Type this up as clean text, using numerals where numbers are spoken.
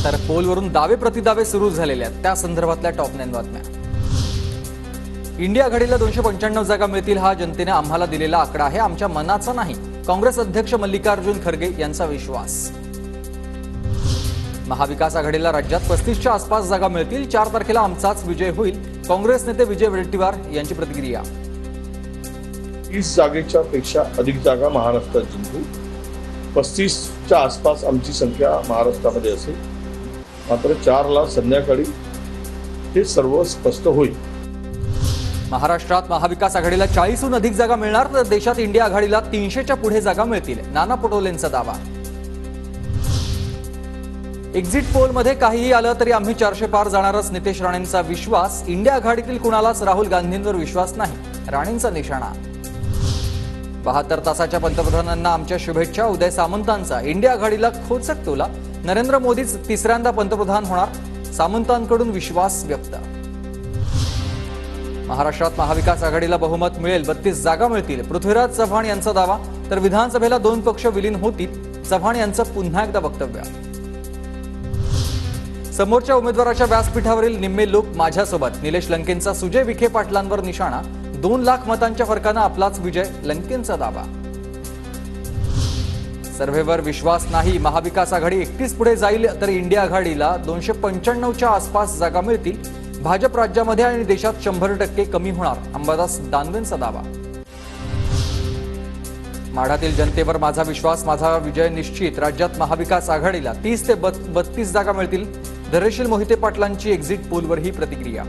तर पोलवरून दावे प्रतिदावे सुरू झालेले आहेत त्या संदर्भातल्या टॉप 9 बातम्या। इंडिया आघाडीला 295 जागा मिळतील हा जनतेने आम्हाला दिलेला आकडा आहे, आमच्या मनाचा नाही, काँग्रेस अध्यक्ष मल्लिकार्जुन खरगे यांचा विश्वास। महाविकास आघाडीला राज्यात 35च्या आसपास जागा मिळतील, 4 तारखेला आमचाच विजय होईल, काँग्रेस नेते विजय वडेट्टीवार यांची प्रतिक्रिया। 30 जागेच्या पेक्षा अधिक जागा महाराष्ट्रात जिंकू, 35च्या आसपास आमची संख्या महाराष्ट्रामध्ये असेल, मात्र 4ला संध्याकाळी हे सर्व स्पष्ट होईल। महाराष्ट्रात महाविकास आघाडीला 40हून अधिक जागा मिळणार, तर देशात इंडिया आघाडीला 300च्या पुढे जागा मिळतील, नाना पटोलेंचा दावा। एक्झिट पोलमध्ये काहीही आलं तरी आम्ही 400 पार जाणारच, नितेश राणेंचा विश्वास। इंडिया आघाडीतील कुणालाच राहुल गांधींवर विश्वास नाही, राणेंचा निशाणा। 72 तासाच्या पंतप्रधानांना आमच्या शुभेच्छा, उदय सामंतांचा। इंडिया आघाडीला खोचक तोला, नरेंद्र मोदीच तिसऱ्यांदा पंतप्रधान होणार, सामंतांकडून विश्वास व्यक्त। महाराष्ट्रात महाविकास आघाडीला बहुमत मिळेल, 32 जागा मिळतील, पृथ्वीराज चव्हाण यांचा दावा। तर विधानसभेला 2 पक्ष विलीन होतील, चव्हाण यांचं पुन्हा एकदा वक्तव्य। समोरच्या उमेदवाराच्या व्यासपीठावरील निम्मे लोक माझ्यासोबत, निलेश लंकेंचा सुजय विखे पाटलांवर निशाणा। 2 लाख मतांच्या फरकाने आपलाच विजय, लंकेंचा दावा। सर्व्हेवर विश्वास नाही, महाविकास आघाडी 31 पुढे जाईल, तर इंडिया आघाडीला 295च्या आसपास जागा मिळतील, भाजप राज्यामध्ये आणि देशात 100% कमी होणार, अंबादास दानवेंचा दावा। माढातील जनतेवर माझा विश्वास, माझा विजय निश्चित, राज्यात महाविकास आघाडीला 30 ते 32 जागा मिळतील, धैर्यशील मोहिते पाटलांची एक्झिट पोलवर ही प्रतिक्रिया।